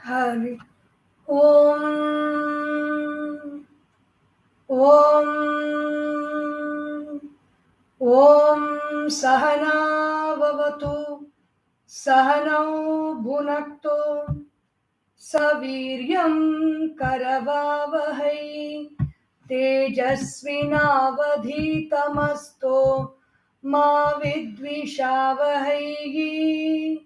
Hari Om. Om. Om Sahana Vavatu Sahanau Bhunaktu Saviryam Karavavahai Tejasvinavadhitamasto Ma Vidvishavahai.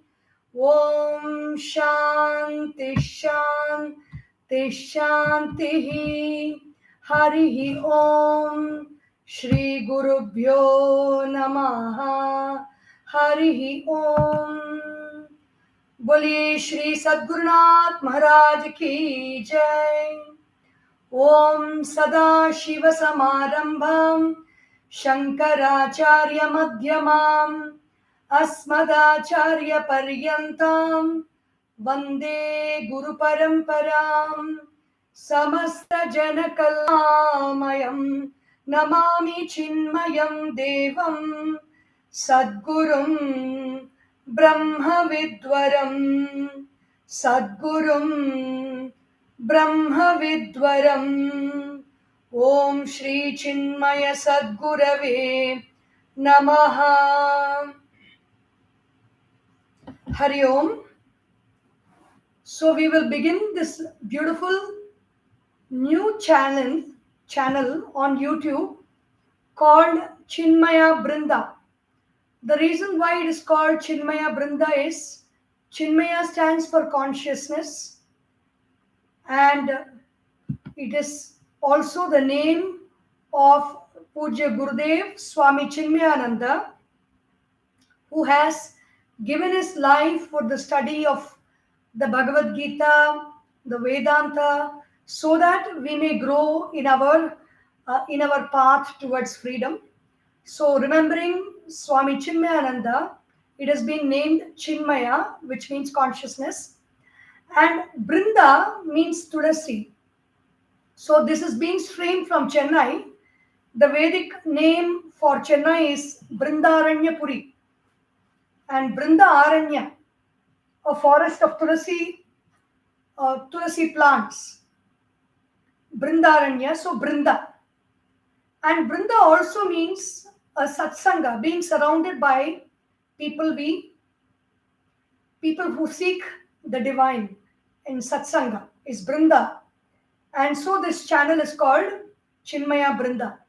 Om Shanti Shanti Shanti. Harihi Om. Shri Gurubhyo Namaha. Harihi Om. बोलिए श्री सद्गुरुनाथ महाराज की जय. ओम सदा शिव समारंभां शंकराचार्य मध्यमां अस्मदाचार्य पर्यन्तां वंदे गुरु परंपरां. समस्त जन कल्याणमयं नमामि चिन्मयं देवं सद्गुरुं ब्रह्म विद्वरं. सद्गुरुं ब्रह्म विद्वरं. ओम श्री चिन्मय सद्गुरवे नमः. Hari Om. So we will begin this beautiful new channel on YouTube called Chinmaya Brinda. The reason why it is called Chinmaya Brinda is Chinmaya stands for consciousness, and it is also the name of Pujya Gurudev Swami Chinmayananda, who has given his life for the study of the Bhagavad Gita, the Vedanta, so that we may grow in our path towards freedom. So remembering Swami Chinmayananda, it has been named Chinmaya, which means consciousness, and Brinda means Tulasi. So this is being streamed from Chennai. The Vedic name for Chennai is Brindaranyapuri, and Brinda Aranya, a forest of Tulasi plants. Brindaranya, so Brinda. And Brinda also means a satsanga, being surrounded by people who seek the divine in satsanga is Brinda. And so this channel is called Chinmaya Brinda.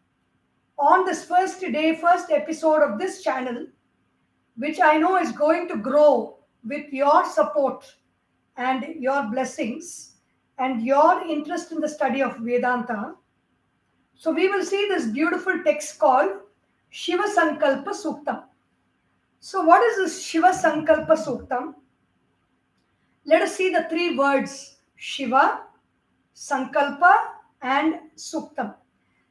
On this first episode of this channel, which I know is going to grow with your support and your blessings and your interest in the study of Vedanta. So we will see this beautiful text called Shiva Sankalpa Suktam. So what is this Shiva Sankalpa Suktam? Let us see the three words: Shiva, Sankalpa and Suktam.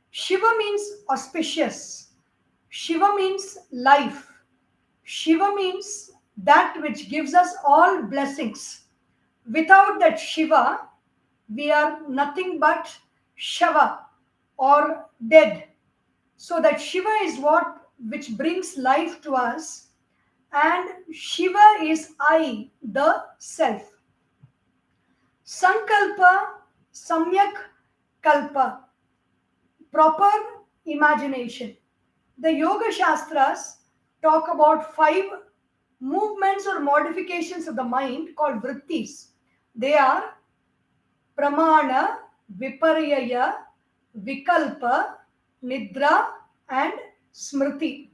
Shiva means auspicious. Shiva means life. Shiva means that which gives us all blessings. Without that Shiva, we are nothing but Shava, or dead. So that Shiva is which brings life to us, and Shiva is I, the self. Sankalpa, Samyak Kalpa, proper imagination. The Yoga Shastras talk about 5 movements or modifications of the mind called vrittis. They are Pramana, Viparyaya, Vikalpa, Nidra and Smriti.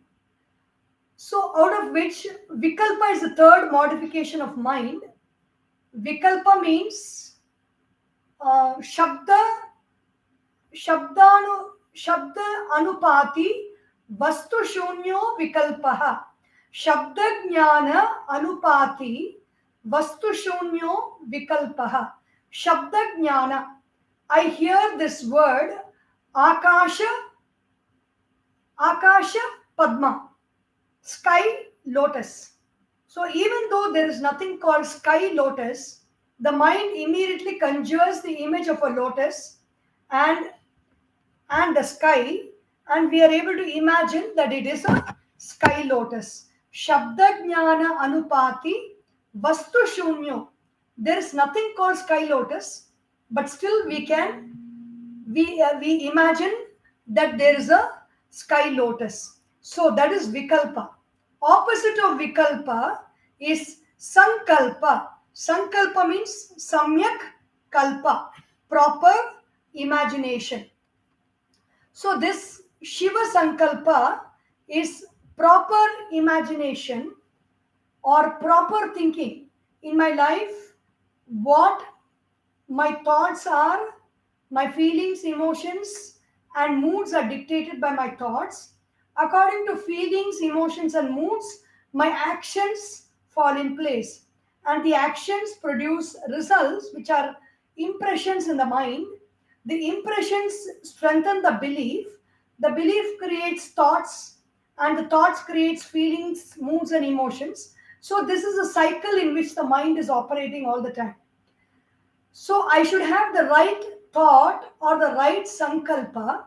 So out of which Vikalpa is the third modification of mind. Vikalpa means Shabda Anupati Vastu Shunyo Vikalpaha. Shabda Jnana Anupati Vastu Shunyo Vikalpaha. Shabda Jnana. I hear this word Akasha Padma, sky lotus. So even though there is nothing called sky lotus, the mind immediately conjures the image of a lotus and the sky, and we are able to imagine that it is a sky lotus. Shabda Jnana Anupati Vastu Shunyo. There is nothing called sky lotus, but still we imagine that there is a sky lotus. So that is vikalpa. Opposite of vikalpa is sankalpa. Sankalpa means samyak kalpa, proper imagination. So this Shiva Sankalpa is proper imagination or proper thinking. In my life, what my thoughts are, my feelings, emotions, and moods are dictated by my thoughts. According to feelings, emotions, and moods, my actions fall in place. And the actions produce results which are impressions in the mind. The impressions strengthen the belief creates thoughts, and the thoughts creates feelings, moods, and emotions. So this is a cycle in which the mind is operating all the time. So I should have the right thought or the right sankalpa.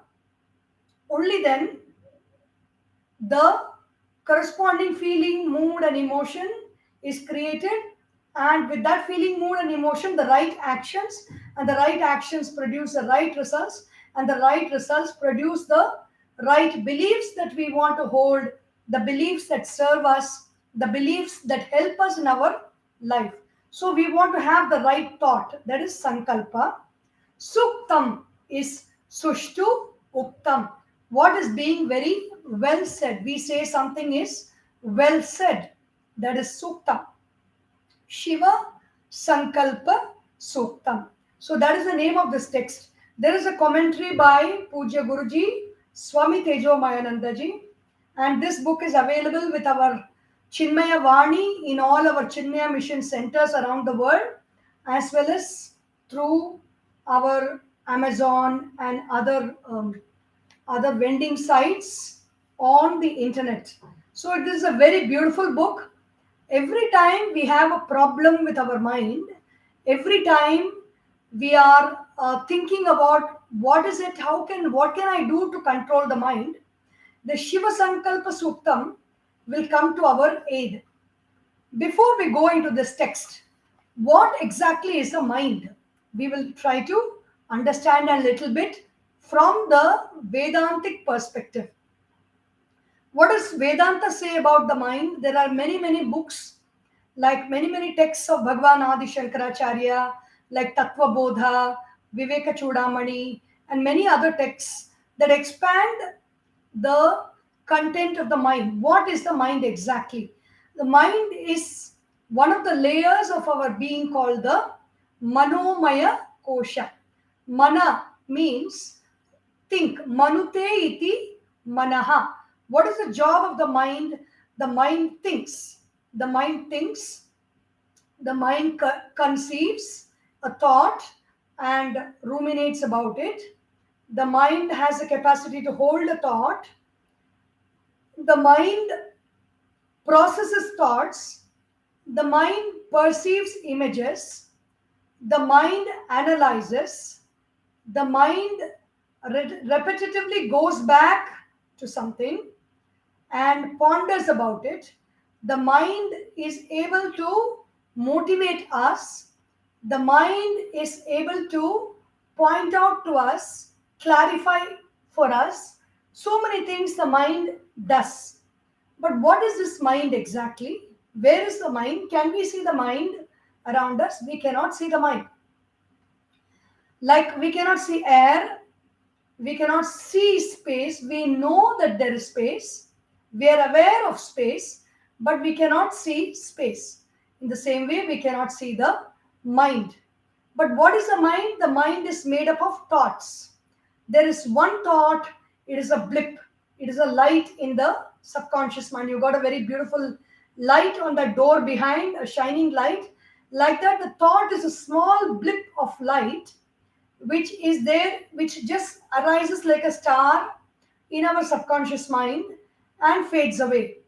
Only then the corresponding feeling, mood, and emotion is created. And with that feeling, mood, and emotion, the right actions, and the right actions produce the right results, and the right results produce the right beliefs that we want to hold, the beliefs that serve us, the beliefs that help us in our life. So we want to have the right thought, that is sankalpa. Suktam is sushtu uktam. What is being very well said? We say something is well said. That is suktam. Shiva Sankalpa Suktam. So that is the name of this text. There is a commentary by Puja Guruji, Swami Tejo Mayanandaji, and this book is available with our Chinmaya Vani in all our Chinmaya Mission Centers around the world, as well as through our Amazon and other vending sites on the internet. So it is a very beautiful book. Every time we have a problem with our mind, every time we are thinking about what can I do to control the mind, the Shiva Sankalpa Suktam will come to our aid. Before we go into this text, what exactly is the mind? We will try to understand a little bit from the Vedantic perspective. What does Vedanta say about the mind? There are many books, like many texts of Bhagavan Adi Shankaracharya, like Tattva Bodha, Viveka Chudamani, and many other texts that expand the content of the mind. What is the mind exactly? The mind is one of the layers of our being called the Manomaya Kosha. Mana means think. Manute iti manaha. What is the job of the mind? The mind thinks. The mind thinks. The mind conceives a thought and ruminates about it. The mind has the capacity to hold a thought. The mind processes thoughts. The mind perceives images. The mind analyzes. The mind repetitively goes back to something and ponders about it. The mind is able to motivate us. The mind is able to point out to us, clarify for us. So many things the mind does. But what is this mind exactly? Where is the mind? Can we see the mind around us? We cannot see the mind. Like we cannot see air, we cannot see space. We know that there is space. We are aware of space, but we cannot see space. In the same way, we cannot see the mind. But what is the mind? The mind is made up of thoughts. There is one thought, it is a blip, it is a light in the subconscious mind. You got a very beautiful light on the door behind, a shining light. Like that, the thought is a small blip of light which is there, which just arises like a star in our subconscious mind and fades away.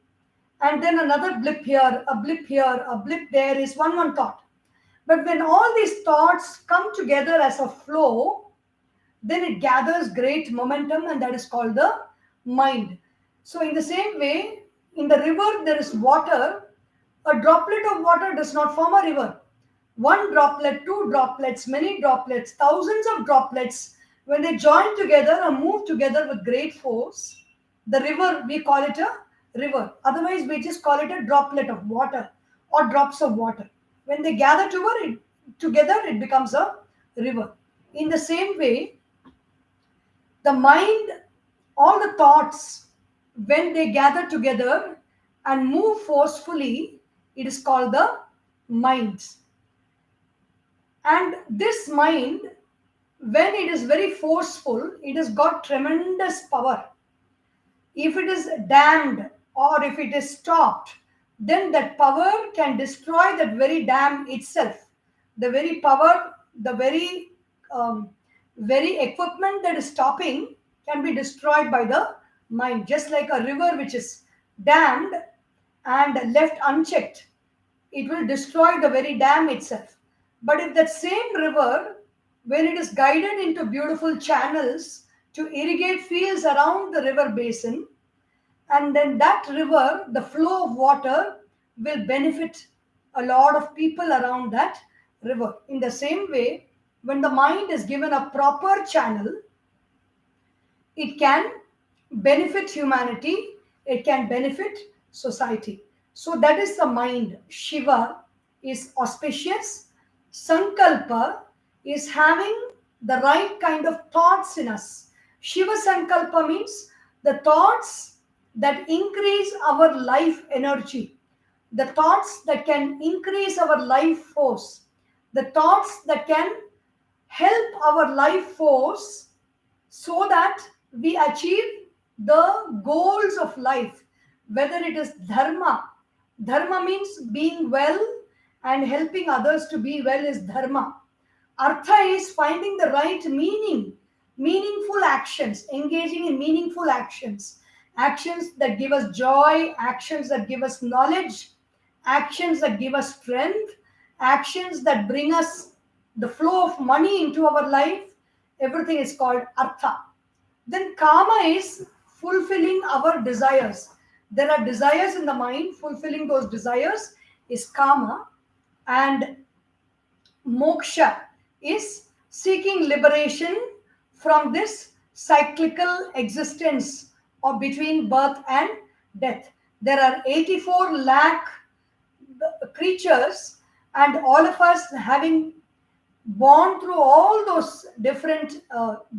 And then another blip here, a blip here, a blip there is one thought. But when all these thoughts come together as a flow, then it gathers great momentum, and that is called the mind. So, in the same way, in the river there is water. A droplet of water does not form a river. One droplet, two droplets, many droplets, thousands of droplets, when they join together and move together with great force, the river, we call it a river. Otherwise, we just call it a droplet of water or drops of water. When they gather together, it becomes a river. In the same way, the mind, all the thoughts, when they gather together and move forcefully, it is called the mind. And this mind, when it is very forceful, it has got tremendous power. If it is dammed or if it is stopped, then that power can destroy that very dam itself. The very power, the very equipment that is stopping can be destroyed by the mind. Just like a river which is dammed and left unchecked, it will destroy the very dam itself. But if that same river, when it is guided into beautiful channels to irrigate fields around the river basin, and then that river, the flow of water will benefit a lot of people around that river. In the same way, when the mind is given a proper channel, it can benefit humanity, it can benefit society. So that is the mind. Shiva is auspicious. Sankalpa is having the right kind of thoughts in us. Shiva Sankalpa means the thoughts that increase our life energy, the thoughts that can increase our life force, the thoughts that can help our life force so that we achieve the goals of life, whether it is dharma. Dharma means being well and helping others to be well is dharma. Artha is finding the right meaning, meaningful actions, engaging in meaningful actions, actions that give us joy, actions that give us knowledge, actions that give us strength, actions that bring us the flow of money into our life. Everything is called artha. Then karma is fulfilling our desires. There are desires in the mind, fulfilling those desires is karma. And moksha is seeking liberation from this cyclical existence or between birth and death. There are 84 lakh creatures, and all of us having born through all those different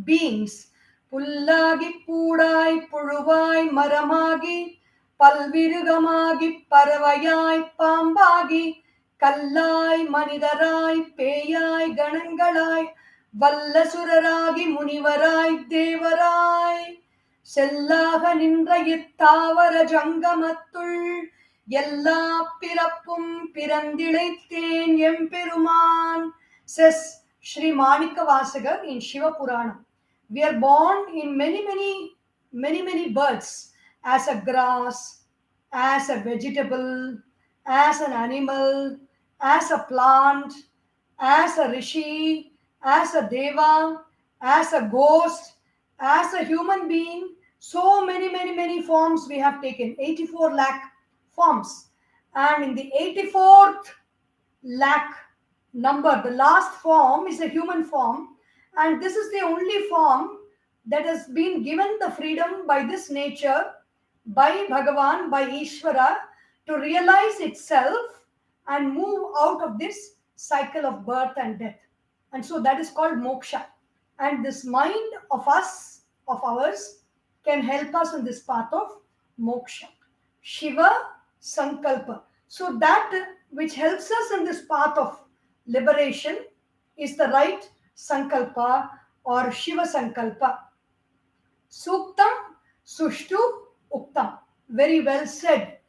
beings. Pullagi, Pudai, Puruvai, Maramagi, Palvirugamagi, Paravayai, Pambagi, Kallai, Manidarai, Peyai, Ganangalai, Vallasurarai, Munivarai, Devarai, Sellaga Nindra Yittavara Jangamattul, Yella Pirappum Pirandilaithen Yemperuman, says Sri Manika Vasagar in Shiva Purana. We are born in many births, as a grass, as a vegetable, as an animal, as a plant, as a rishi, as a deva, as a ghost, as a human being. So many forms we have taken, 84 lakh forms. And in the 84th lakh number, the last form is a human form, and this is the only form that has been given the freedom by this nature, by Bhagavan, by Ishvara, to realize itself and move out of this cycle of birth and death. And so that is called moksha. And this mind of us, of ours, can help us in this path of moksha. Shiva Sankalpa. So that which helps us in this path of liberation is the right Sankalpa or Shiva Sankalpa. Suktam, Sushtu, Uktam. Very well said.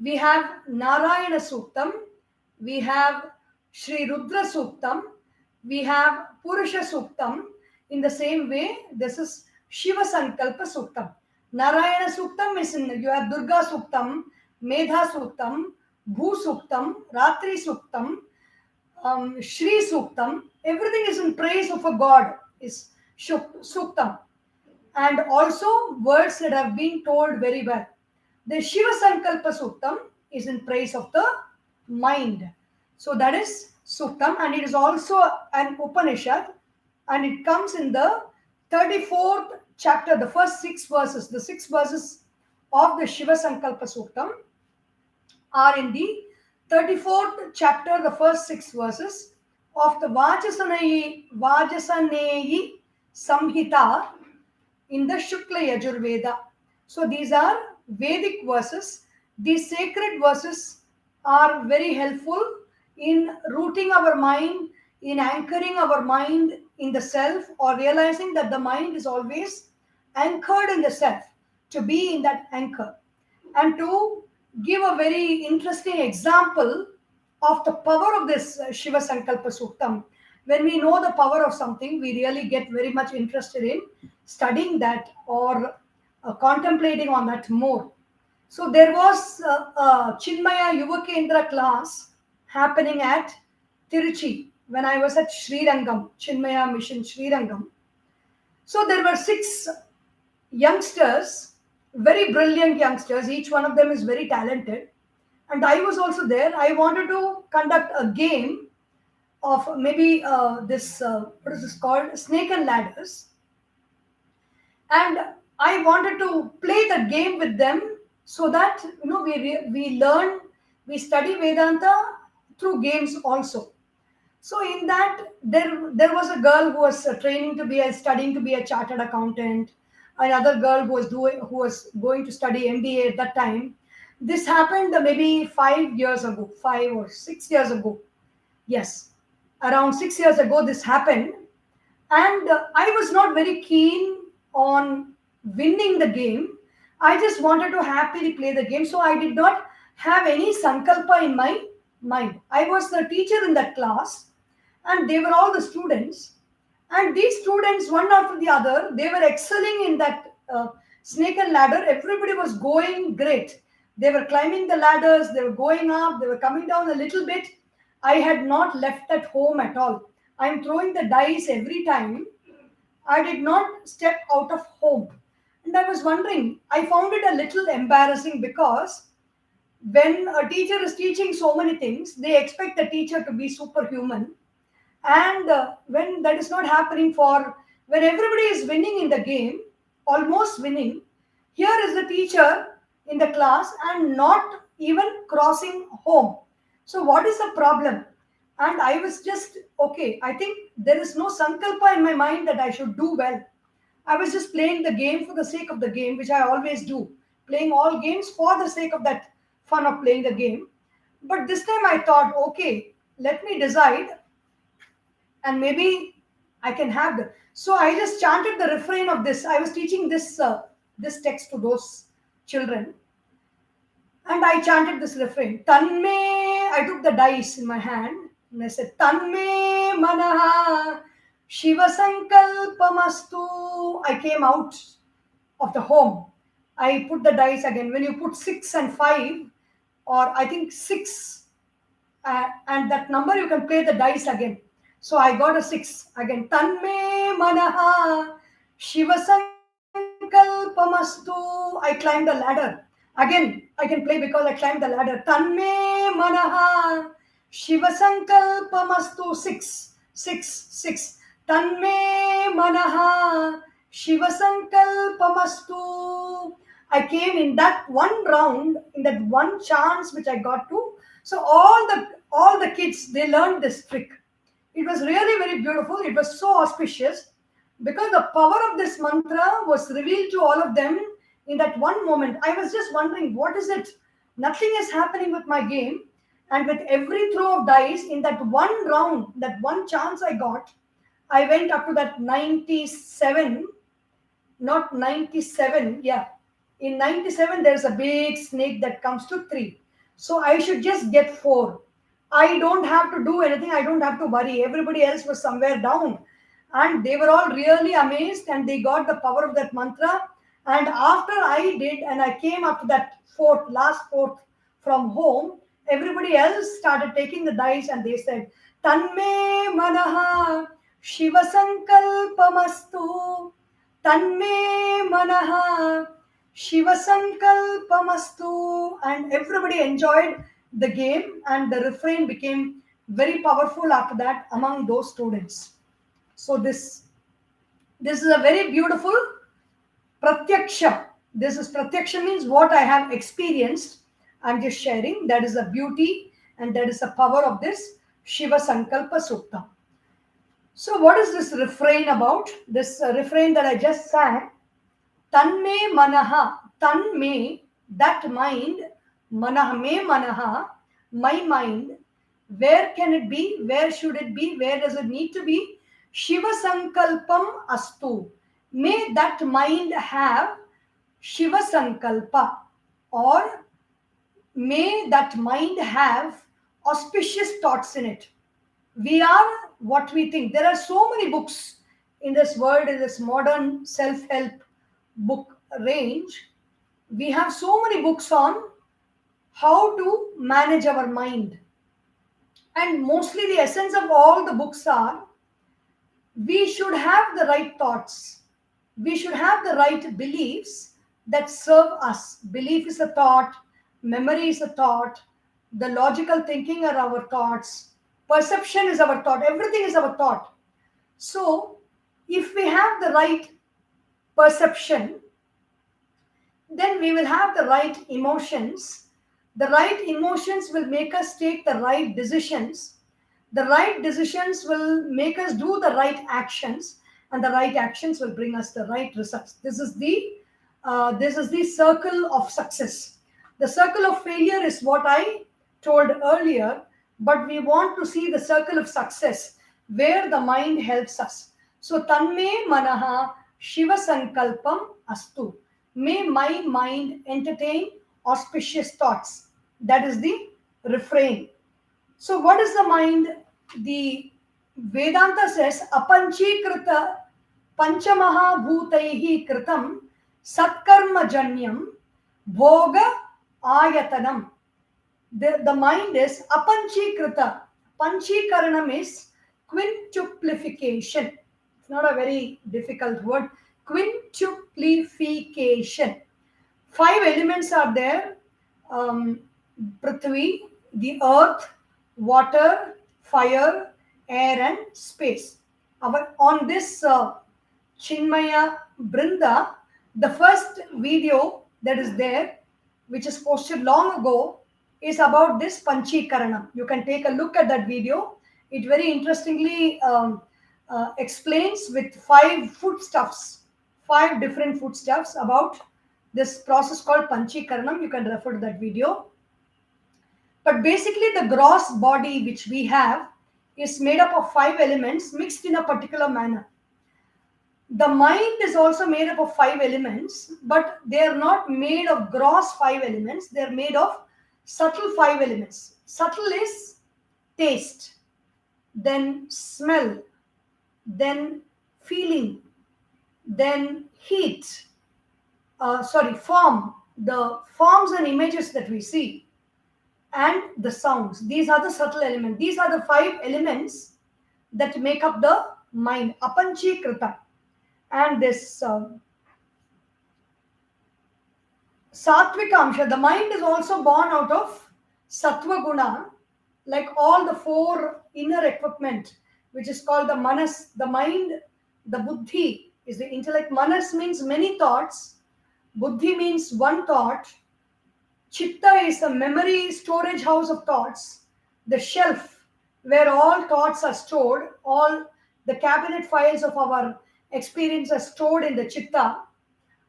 We have Narayana Suktam, we have Sri Rudra Suktam, we have Purusha Suktam. In the same way, this is Shiva Sankalpa Suktam. Narayana Suktam is in, you have Durga Suktam, Medha Suktam, Bhu Suktam, Ratri Suktam, Shri Suktam. Everything is in praise of a god, is Suktam. And also words that have been told very well. The Shiva Sankalpa Suktam is in praise of the mind. So that is Suktam, and it is also an Upanishad, and it comes in the 34th chapter, the first six verses. The six verses of the Shiva Sankalpa Suktam are in the 34th chapter, the first six verses of the Vajasaneyi Samhita in the Shukla Yajurveda. So these are Vedic verses. These sacred verses are very helpful in rooting our mind, in anchoring our mind in the self, or realizing that the mind is always anchored in the self, to be in that anchor. And to give a very interesting example of the power of this Shiva Sankalpa Suktam, when we know the power of something, we really get very much interested in studying that, or contemplating on that more. So there was a Chinmaya Yuvakendra class happening at Tiruchi when I was at Srirangam, Chinmaya Mission Srirangam. So there were six youngsters, very brilliant youngsters. Each one of them is very talented. And I was also there. I wanted to conduct a game of maybe what is this called? Snake and ladders. And I wanted to play the game with them, so that we learn, we study Vedanta through games also. So in that, there was a girl who was studying to be a chartered accountant. Another girl who was going to study MBA at that time. This happened maybe 5 years ago, 5 or 6 years ago. Yes, around 6 years ago this happened, and I was not very keen on winning the game. I just wanted to happily play the game, so I did not have any sankalpa in my mind. I was the teacher in that class, and they were all the students. And these students, one after the other, they were excelling in that snake and ladder. Everybody was going great. They were climbing the ladders, they were going up, they were coming down a little bit. I had not left at home at all. I'm throwing the dice every time. I did not step out of home. And I was wondering, I found it a little embarrassing, because when a teacher is teaching so many things, they expect the teacher to be superhuman. And when that is not happening, when everybody is winning in the game, almost winning, here is the teacher in the class and not even crossing home. So what is the problem? And I was just, okay, I think there is no sankalpa in my mind that I should do well. I was just playing the game for the sake of the game, which I always do, playing all games for the sake of that fun of playing the game. But this time I thought, okay, let me decide, and maybe I can have the. So I just chanted the refrain of this. I was teaching this text to those children, and I chanted this refrain. Tanme. I took the dice in my hand and I said, Tanme manaha Shiva Sankalpamastu. I came out of the home. I put the dice again. When you put 6 and 5, or I think 6, and that number, you can play the dice again. So I got a 6 again. Tanme manaha Shiva Sankalpamastu. I climbed the ladder. Again, I can play because I climbed the ladder. Tanme manaha Shiva Sankalpamastu. 6, 6, 6. Tanme manaha Shiva Sankalpamastu. I came in that one round, in that one chance which I got to. So all the kids, they learned this trick. It was really very beautiful. It was so auspicious, because the power of this mantra was revealed to all of them in that one moment. I was just wondering, what is it? Nothing is happening with my game. And with every throw of dice, in that one round, that one chance I got, I went up to that 97, not 97, yeah. In 97, there's a big snake that comes to 3. So I should just get 4. I don't have to do anything. I don't have to worry. Everybody else was somewhere down. And they were all really amazed, and they got the power of that mantra. And after I did, and I came up to that last fourth from home, everybody else started taking the dice, and they said, Tanme manaha Shiva Sankalpamastu. Tanme manaha Shiva Sankalpamastu. And everybody enjoyed the game, and the refrain became very powerful after that among those students. So this is a very beautiful pratyaksha. This is pratyaksha means what I have experienced. I'm just sharing. That is the beauty and that is the power of this Shiva Sankalpa Suktam. So what is this refrain about? This refrain that I just sang. Tanme manaha, tan me, that mind, manah me manaha, my mind. Where can it be? Where should it be? Where does it need to be? Shiva Sankalpam astu. May that mind have Shiva Sankalpa, or may that mind have auspicious thoughts in it. We are what we think. There are so many books in this world, in this modern self-help book range. We have so many books on how to manage our mind. And mostly the essence of all the books are we should have the right thoughts. We should have the right beliefs that serve us. Belief is a thought, memory is a thought, the logical thinking are our thoughts, perception is our thought, everything is our thought. So, if we have the right perception, then we will have the right emotions. The right emotions will make us take the right decisions. The right decisions will make us do the right actions, and the right actions will bring us the right results. This is the circle of success. The circle of failure is what I told earlier, but we want to see the circle of success where the mind helps us. So tanme manaha Shiva Sankalpam astu. May my mind entertain auspicious thoughts. That is the refrain. So, what is the mind? The Vedanta says, apanchikrita panchamaha bhutaihi kritam satkarma janyam bhoga ayatanam. The mind is apanchikrita. Panchikaranam is quintuplification. It's not a very difficult word. Quintuplification. 5 elements are there. Prithvi, the earth, water, fire, air, and space. On this Chinmaya Brinda, the first video that is there, which is posted long ago, is about this Panchikaranam. You can take a look at that video. It very interestingly explains with 5 foodstuffs, 5 different foodstuffs about this process called Panchikaranam. You can refer to that video. But basically, the gross body which we have is made up of 5 elements mixed in a particular manner. The mind is also made up of 5 elements, but they are not made of gross 5 elements. They are made of subtle 5 elements. Subtle is taste, then smell, then feeling, then heat, form, the forms and images that we see, and the sounds. These are the subtle elements. These are the 5 elements that make up the mind, apanchikrita. And this sattvika amsha, the mind is also born out of sattva guna, like all the 4 inner equipment, which is called the manas, the mind. The buddhi is the intellect. Manas means many thoughts. Buddhi means one thought. Chitta is a memory storage house of thoughts, the shelf where all thoughts are stored, all the cabinet files of our experience are stored in the chitta.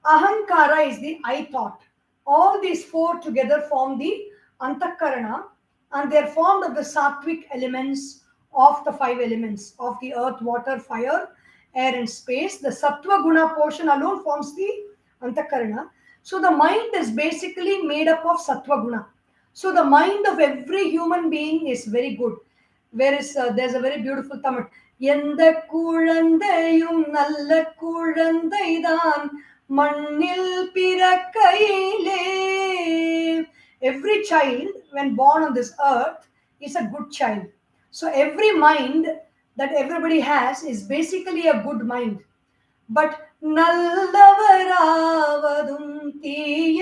Ahankara is the I thought. All these 4 together form the antakarana, and they are formed of the sattvic elements of the 5 elements of the earth, water, fire, air, and space. The sattva guna portion alone forms the antakarana. So the mind is basically made up of sattva guna. So the mind of every human being is very good. There's a very beautiful Tamil. எந்த குழந்தையும் நல்ல குழந்தைதான் மண்ணில் பிறக்கையிலே. Every child, when born on this earth, is a good child. So every mind that everybody has is basically a good mind. But நல்லவராவதும் தீயவராவதும்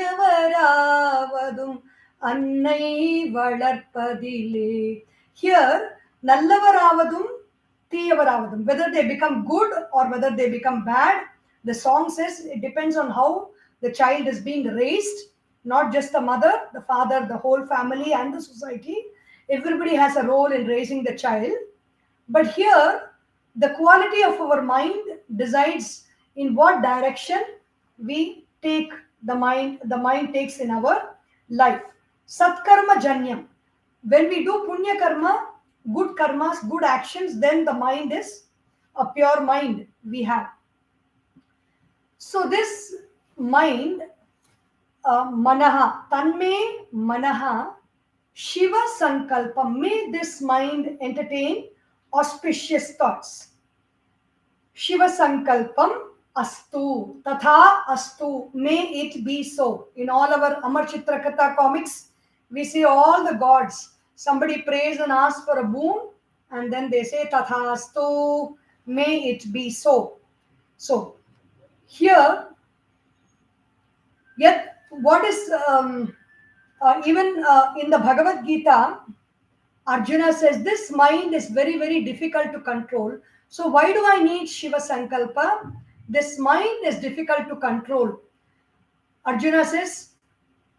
அன்னை வளர்ப்பதிலே. Here, Nallavaravadum, Thiyavaravadum. Whether they become good or whether they become bad, the song says it depends on how the child is being raised, not just the mother, the father, the whole family, and the society. Everybody has a role in raising the child. But here, the quality of our mind decides in what direction we take the mind takes in our life. Satkarma Janyam. When we do Punya Karma, good karmas, good actions, then the mind is a pure mind we have. So this mind, Manaha, Tanme Manaha, Shiva Sankalpa, may this mind entertain auspicious thoughts. Shiva Sankalpam Astu, Tatha Astu, may it be so. In all our Amar Chitrakatha comics, we see all the gods. Somebody prays and asks for a boon, and then they say Tatha Astu, may it be so. So, here, yet, what is even in the Bhagavad Gita, Arjuna says this mind is very, very difficult to control. So why do I need Shiva Sankalpa? This mind is difficult to control. Arjuna says,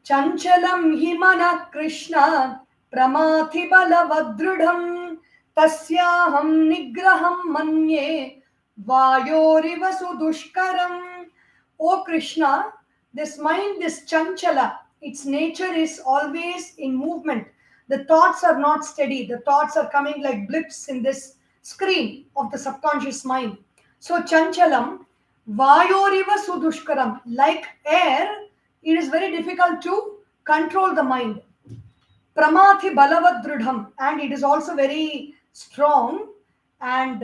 Chanchalam himana Krishna pramathi balavadrudham tasyaham nigraham manye vayoriva sudushkaram. O Krishna, this mind is chanchala. Its nature is always in movement. The thoughts are not steady. The thoughts are coming like blips in this screen of the subconscious mind. So chanchalam, vayoriva sudushkaram. Like air, it is very difficult to control the mind. Pramathi balavadrudham, and it is also very strong, and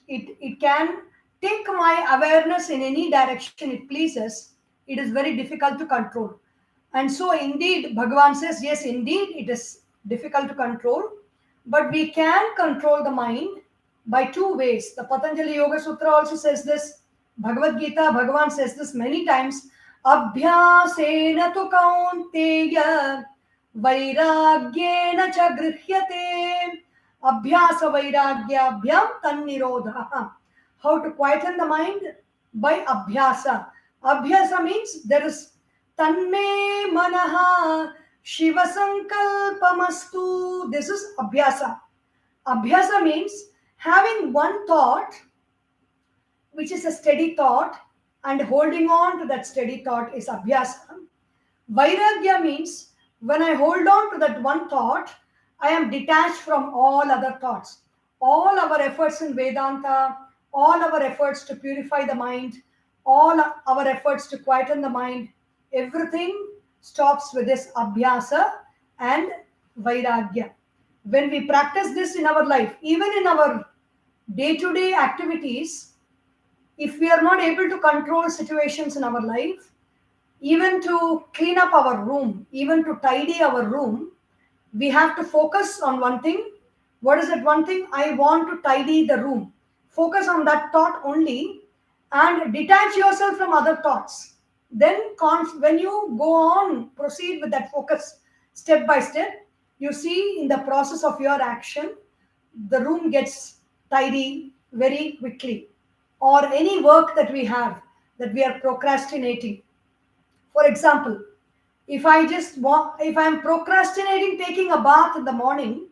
it can take my awareness in any direction it pleases. It is very difficult to control. And so indeed Bhagavan says, yes, indeed it is difficult to control, but we can control the mind by two ways. The Patanjali Yoga Sutra also says this. Bhagavad Gita, Bhagavan says this many times. Abhyasena tu kaunteya vairagyena cha grihyate. Abhyasa vairagyabhyam tannirodha. How to quieten the mind? By abhyasa. Abhyasa means there is tanme manaha shiva sankalpamastu. This is abhyasa. Abhyasa means having one thought, which is a steady thought, and holding on to that steady thought is abhyasa. Vairagya means when I hold on to that one thought, I am detached from all other thoughts. All our efforts in Vedanta, all our efforts to purify the mind, all our efforts to quieten the mind, everything stops with this abhyasa and vairagya. When we practice this in our life, even in our day-to-day activities, if we are not able to control situations in our life, even to clean up our room, even to tidy our room, we have to focus on one thing. What is that one thing? I want to tidy the room. Focus on that thought only and detach yourself from other thoughts. Then when you go on, proceed with that focus step by step, you see in the process of your action, the room gets tidy very quickly. Or any work that we have that we are procrastinating. For example, if I'm procrastinating taking a bath in the morning,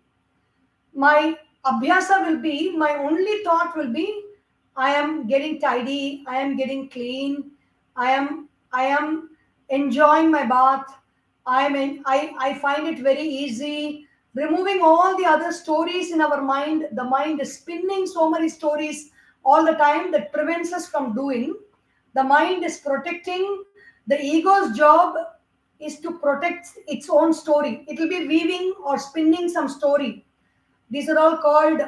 my abhyasa will be, my only thought will be, I am getting tidy, I am getting clean, I am enjoying my bath, I find it very easy. Removing all the other stories in our mind, the mind is spinning so many stories all the time that prevents us from doing. The mind is protecting. The ego's job is to protect its own story. It will be weaving or spinning some story. These are all called,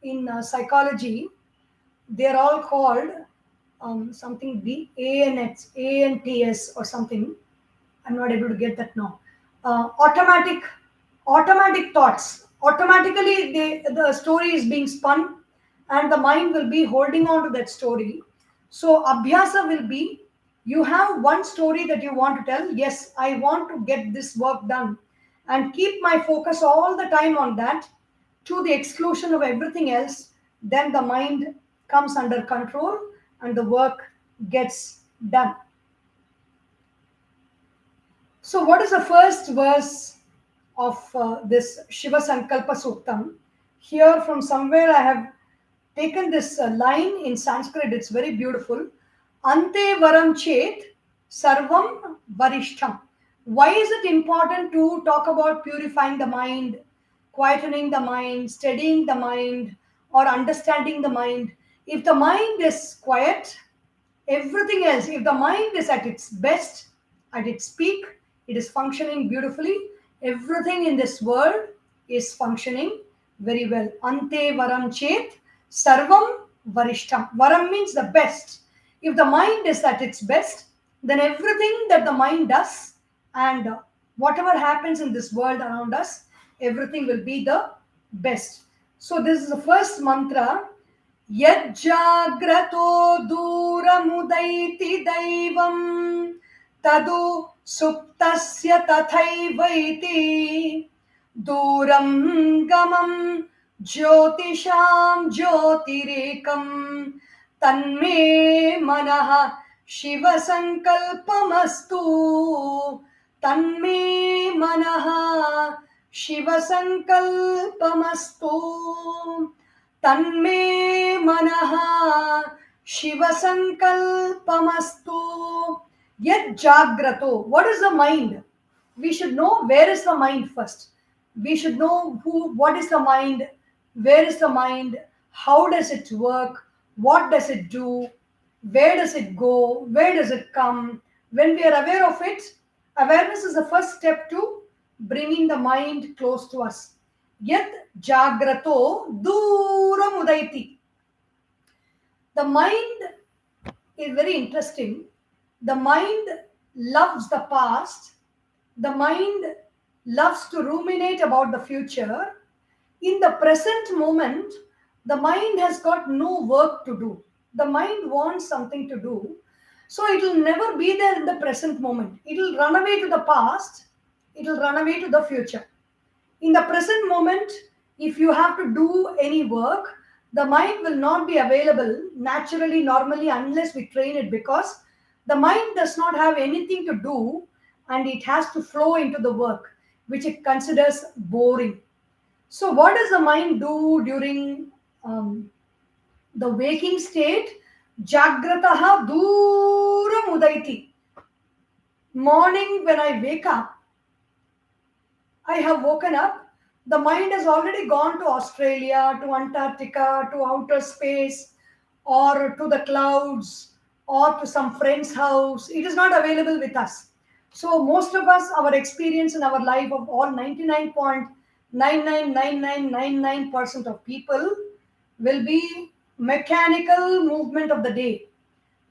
in psychology, they are all called something ANTS or something. I'm not able to get that now. Automatic thoughts. Automatically, the story is being spun, and the mind will be holding on to that story. So abhyasa will be, you have one story that you want to tell. Yes, I want to get this work done, and keep my focus all the time on that. to the exclusion of everything else, then the mind comes under control and the work gets done. So, what is the first verse of this Shiva Sankalpa Suktam? Here, from somewhere, I have taken this line in Sanskrit. It's very beautiful. Ante varam chet sarvam varishtam. Why is it important to talk about purifying the mind, quietening the mind, steadying the mind, or understanding the mind? If the mind is quiet, everything else, if the mind is at its best, at its peak, it is functioning beautifully. Everything in this world is functioning very well. Ante varam chet sarvam varishtam. Varam means the best. If the mind is at its best, then everything that the mind does and whatever happens in this world around us, everything will be the best. So this is the first mantra. यज्जाग्रतो दूरमुदैति दैवं तदु सुप्तस्य तथैवैति दूरं गमं ज्योतिषां ज्योतिरेकं तन्मे मनः शिवसङ्कल्पमस्तु तन्मे मनः शिवसङ्कल्पमस्तु तन्मे मनः शिवसङ्कल्पमस्तु यज्जाग्रतो. What is the mind? We should know where is the mind first. We should know what is the mind, where is the mind, how does it work, what does it do, where does it go, where does it come. When we are aware of it, awareness is the first step to bringing the mind close to us. Yat jagrato duram udaiti. The mind is very interesting. The mind loves the past. The mind loves to ruminate about the future. In the present moment, the mind has got no work to do. The mind wants something to do. So it will never be there in the present moment. It will run away to the past. It will run away to the future. In the present moment, if you have to do any work, the mind will not be available naturally, normally, unless we train it, because the mind does not have anything to do and it has to flow into the work, which it considers boring. So, what does the mind do during the waking state? Jagrataha duram udaiti. Morning, when I wake up, I have woken up. The mind has already gone to Australia, to Antarctica, to outer space, or to the clouds, or to some friend's house. It is not available with us. So, most of us, our experience in our life of all 99.999999% of people will be mechanical movement of the day.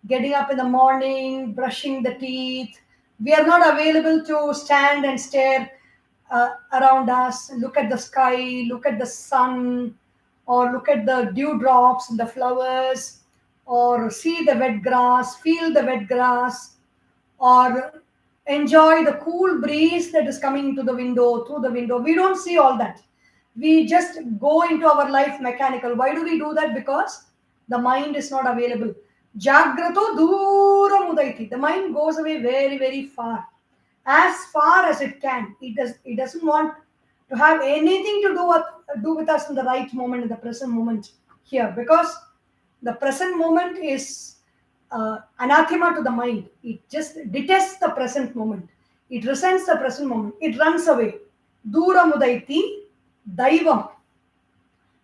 Getting up in the morning, brushing the teeth. We are not available to stand and stare around us, look at the sky, look at the sun, or look at the dewdrops in the flowers, or see the wet grass, feel the wet grass, or enjoy the cool breeze that is coming into the window, through the window. We don't see all that. We just go into our life mechanical. Why do we do that? Because the mind is not available. Jagrato duram udaiti. The mind goes away very, very far as it can. It doesn't want to have anything to do with us in the right moment, in the present moment here, because the present moment is anathema to the mind. It just detests the present moment. It resents the present moment. It runs away. Dura mudaiti daivam.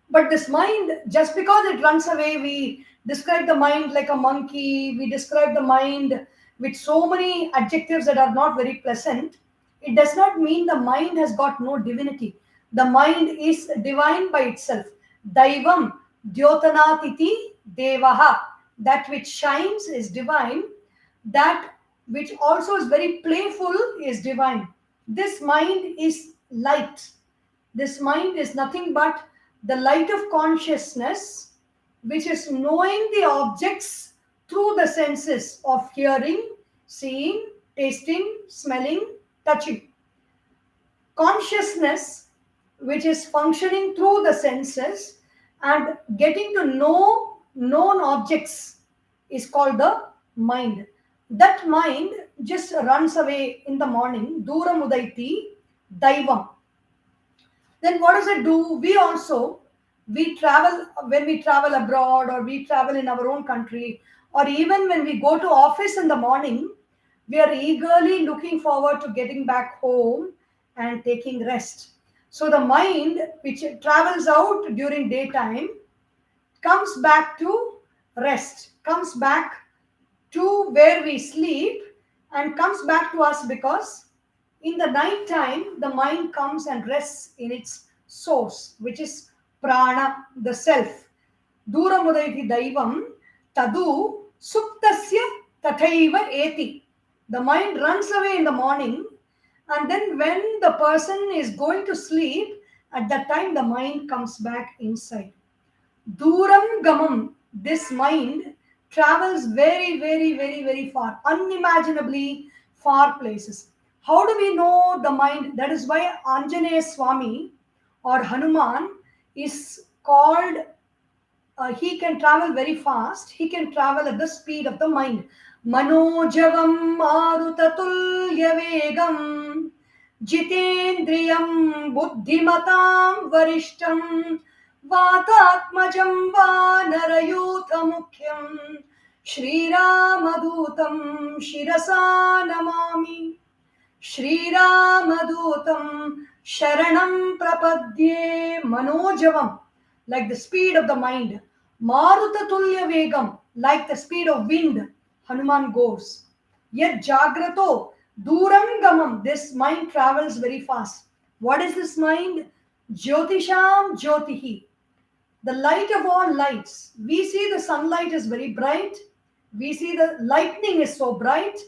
But this mind, just because it runs away, we describe the mind like a monkey. We describe the mind with so many adjectives that are not very pleasant. It does not mean the mind has got no divinity. The mind is divine by itself. Daivam, Dyotanatiti Devaha. That which shines is divine. That which also is very playful is divine. This mind is light. This mind is nothing but the light of consciousness, which is knowing the objects through the senses of hearing, seeing, tasting, smelling, touching. Consciousness which is functioning through the senses and getting to know known objects, is called the mind. That mind just runs away in the morning. Duramudaiti Daivam. Then what does it do? We also, we travel, when we travel abroad or we travel in our own country, or even when we go to office in the morning, we are eagerly looking forward to getting back home and taking rest. So the mind, which travels out during daytime, comes back to rest, comes back to where we sleep, and comes back to us because in the night time the mind comes and rests in its source, which is prana, the self. Duramudayati daivam tadu suktasya tathaiva eti. The mind runs away in the morning, and then when the person is going to sleep, at that time the mind comes back inside. Duram gamam, this mind travels very, very, very, very far, unimaginably far places. How do we know the mind? That is why Anjaneya Swami or Hanuman is called, he can travel very fast, he can travel at the speed of the mind. Manojavam marutatulya vegam jitendriyam buddhimatam varishtam vatatmajam vanarayuta mukhyam Shri Ramadutam Shirasa Namami Shri Ramadutam Sharanam Prapadye Manojavam, like the speed of the mind. Maruta Tulya Vegam, like the speed of wind, Hanuman goes. Yet Jagrato Duram Gamam, this mind travels very fast. What is this mind? Jyotisham Jyotihi, the light of all lights. We see the sunlight is very bright. We see the lightning is so bright.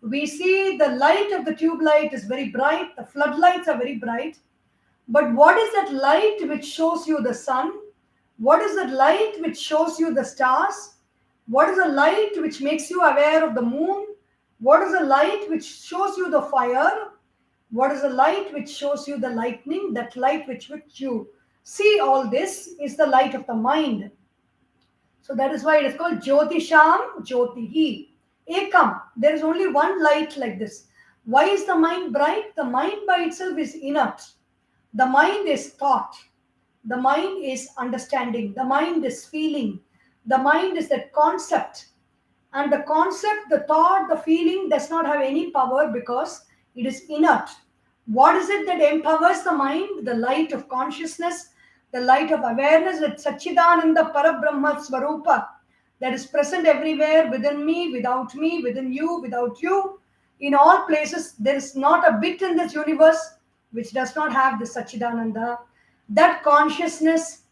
We see the light of the tube light is very bright. The floodlights are very bright. But what is that light which shows you the sun? What is that light which shows you the stars? What is the light which makes you aware of the moon? What is the light which shows you the fire? What is the light which shows you the lightning? That light which you see, all this is the light of the mind. So that is why it is called Jyotisham Jyotihi. Ekam. There is only one light like this. Why is the mind bright? The mind by itself is inert. The mind is thought. The mind is understanding. The mind is feeling. The mind is that concept. And the concept, the thought, the feeling does not have any power because it is inert. What is it that empowers the mind? The light of consciousness, the light of awareness, that Satchidananda Parabrahma Swarupa that is present everywhere, within me, within you, without you. In all places, there is not a bit in this universe which does not have the Satchidananda. That consciousness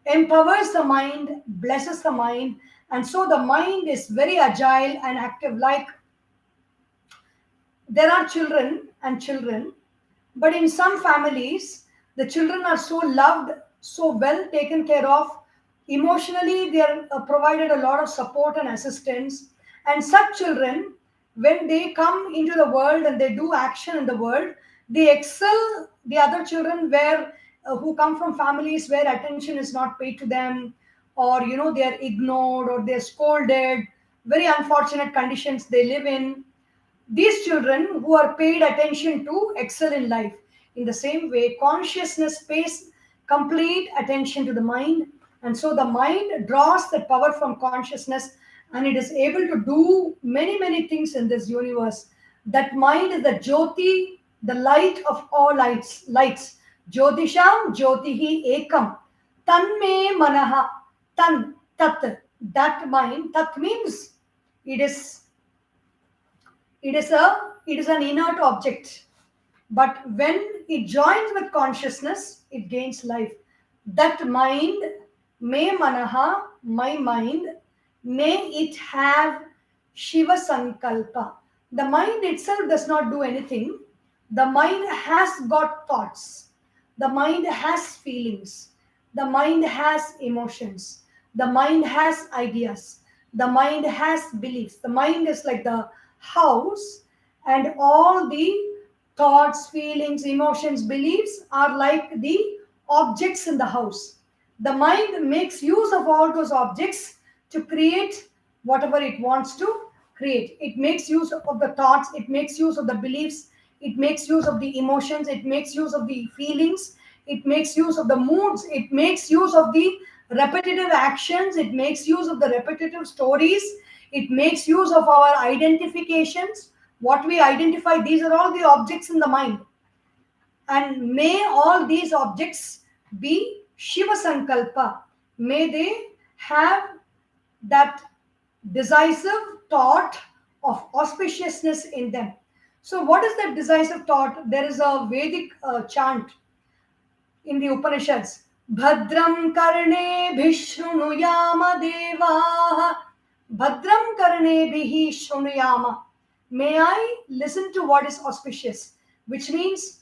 empowers the mind, blesses the mind, and so the mind is very agile and active. Like there are children and children, but in some families, the children are so loved, so well taken care of. Emotionally, they are provided a lot of support and assistance. And such children, when they come into the world and they do action in the world, they excel the other children where who come from families where attention is not paid to them, or they are ignored or they're scolded. Very unfortunate conditions they live in. These children who are paid attention to excel in life. In the same way, consciousness pays complete attention to the mind, and so the mind draws the power from consciousness, and it is able to do many, many things in this universe. That mind is the Jyoti, the light of all lights. Jyotisham Jyotihi Ekam. Tanme Manaha. Tan, Tat. That mind, Tat means it is it is an inert object, but when it joins with consciousness it gains life. That mind, may manaha, my mind, may it have Shiva Sankalpa. The mind itself does not do anything. The mind has got thoughts, the mind has feelings, the mind has emotions, the mind has ideas, the mind has beliefs. The mind is like the house, and all the thoughts, feelings, emotions, beliefs are like the objects in the house. The mind makes use of all those objects to create whatever it wants to create. It makes use of the thoughts, it makes use of the beliefs, it makes use of the emotions, it makes use of the feelings, it makes use of the moods, it makes use of the repetitive actions, it makes use of the repetitive stories, it makes use of our identifications. What we identify, these are all the objects in the mind. And may all these objects be Shiva Sankalpa. May they have that decisive thought of auspiciousness in them. So, what is that decisive thought? There is a Vedic chant in the Upanishads. Bhadram karne bhishrunuyama devaha. Bhadram karne bihi shrunuyama. May I listen to what is auspicious, which means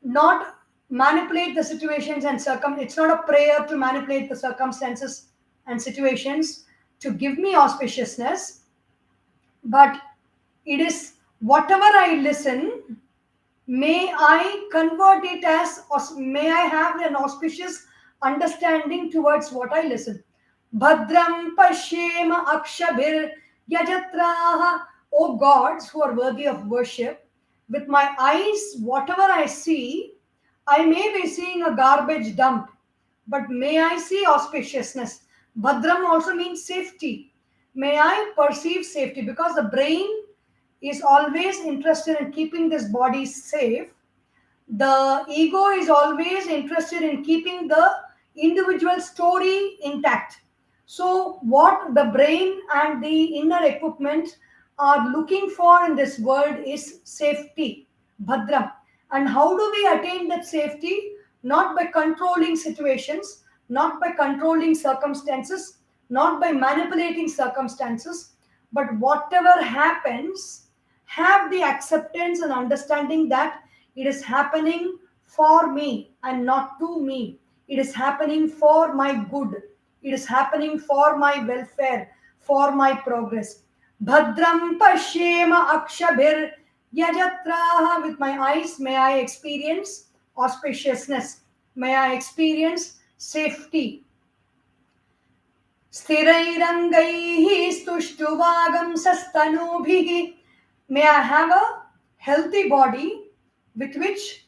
not manipulate the situations and it's not a prayer to manipulate the circumstances and situations to give me auspiciousness, but it is whatever I listen, may I convert it as, may I have an auspicious understanding towards what I listen. Bhadram pashyema akshabhir yajatraha. O gods who are worthy of worship, with my eyes, whatever I see, I may be seeing a garbage dump, but may I see auspiciousness. Bhadram also means safety. May I perceive safety, because the brain is always interested in keeping this body safe. The ego is always interested in keeping the individual story intact. So, what the brain and the inner equipment are looking for in this world is safety, Bhadram. And how do we attain that safety? Not by controlling situations, not by controlling circumstances, not by manipulating circumstances, but whatever happens, have the acceptance and understanding that it is happening for me and not to me. It is happening for my good. It is happening for my welfare, for my progress. Bhadram pashyema akshabhir yajatraha. With my eyes, may I experience auspiciousness. May I experience safety. Sthirairangaihi stushtvagam sastanubhihi. May I have a healthy body with which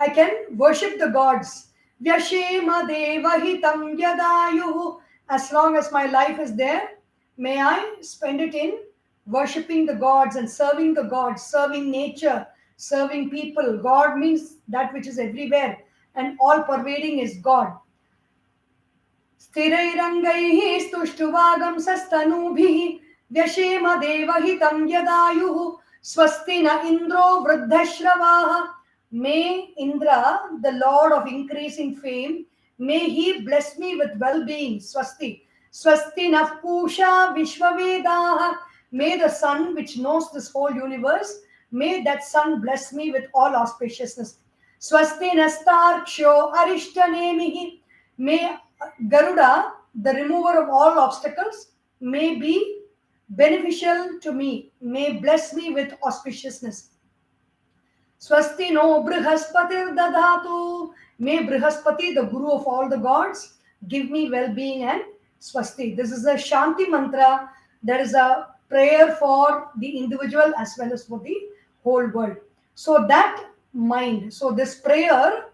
I can worship the gods. Vyashema devahitam yadayuhu. As long as my life is there, may I spend it in worshipping the gods and serving the gods, serving nature, serving people. God means that which is everywhere, and all pervading is God. Sthirairangaihi stushtvagam sastanubhihi vyashema devahitam yadayuhu swasti na indro vruddhashravaha. May Indra, the Lord of increasing fame, may he bless me with well-being. Swasti. Swasti na pusha vishvavedaha. May the sun which knows this whole universe, may that sun bless me with all auspiciousness. Swasti nastarksho arishtanemihi. May Garuda, the remover of all obstacles, may be beneficial to me, may bless me with auspiciousness. Swasti no Brihaspatir dadhatu. May Brihaspati, the guru of all the gods, give me well-being and swasti. This is a Shanti mantra. There is a prayer for the individual as well as for the whole world. So that mind, so this prayer,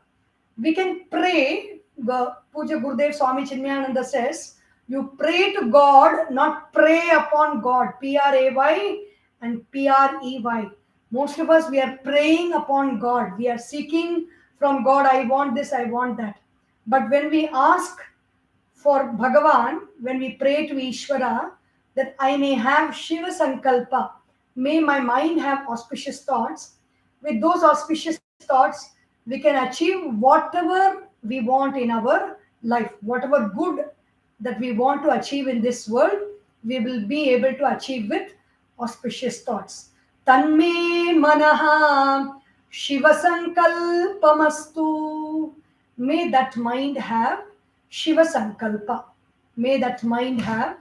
we can pray. The Puja Gurudev Swami Chinmayananda says, you pray to God, not pray upon God. P-R-A-Y and P-R-E-Y. Most of us, we are praying upon God. We are seeking from God, I want this, I want that. But when we ask for Bhagavan, when we pray to Ishvara, that I may have Shiva Sankalpa, may my mind have auspicious thoughts. With those auspicious thoughts, we can achieve whatever we want in our life. Whatever good that we want to achieve in this world, we will be able to achieve with auspicious thoughts. Tanme manaha Shiva Sankalpamastu. May that mind have Shiva Sankalpa. May that mind have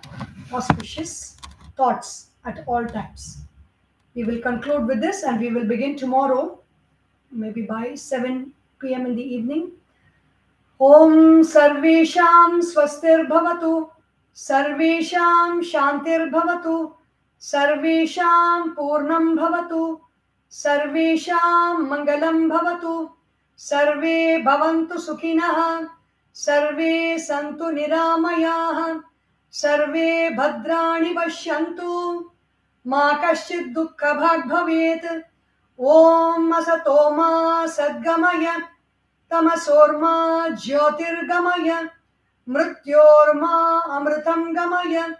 auspicious thoughts at all times. We will conclude with this and we will begin tomorrow, maybe by 7 p.m. in the evening. Om Sarvesham Swastir Bhavatu, Sarvesham Shantir Bhavatu, Sarvesham Purnam Bhavatu, Sarvesham Mangalam Bhavatu, Sarve Bhavantu Sukhinah, Sarve Santu Niramayah, Sarve Bhadrani Pashyantu, Ma Kaschid Dukkha Bhag Bhavet, Om Asato Ma Sadgamaya, Tamasorma Jyotirgamaya, Mrityorma Amritam Gamaya.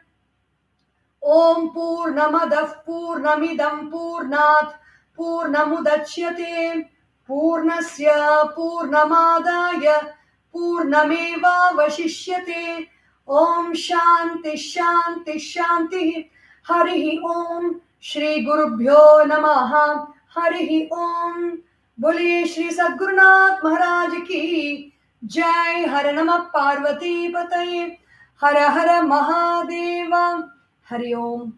Om Purnamadav Purnamidam Purnat Purnamudachyate Purnasya Purnamadaya Purnameva Vashishyate. Om Shanti Shanti Shanti. Harihi Om. Shri Gurubhyo Namaha. Harihi Om. बोलिए श्री सद्गुरुनाथ महाराज की जय. हर नमः पार्वती पतये. हर हर महादेव. हरि ओम.